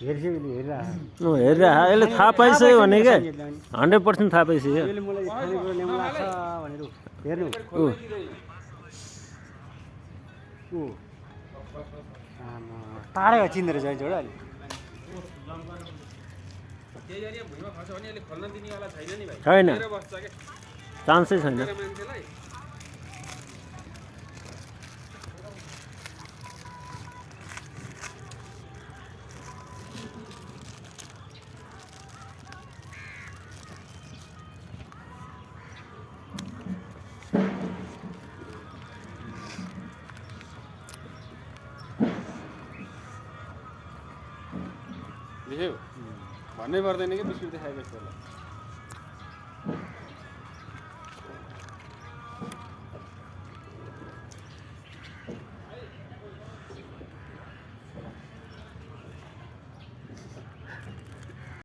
हेरिरह यसले थाहा पाइसक्यो भने क्या 100% थाहा पाइसक्यो यसले मलाई खानेकुरो ल्याउनु लाग्छ भनेर हेर्नु टाढै चिन्दो रहेछ है जोडा छैन चान्सै छैन देख्यौ भन्नै पर्दैन कि बिस्कुट देखाएको जस्तो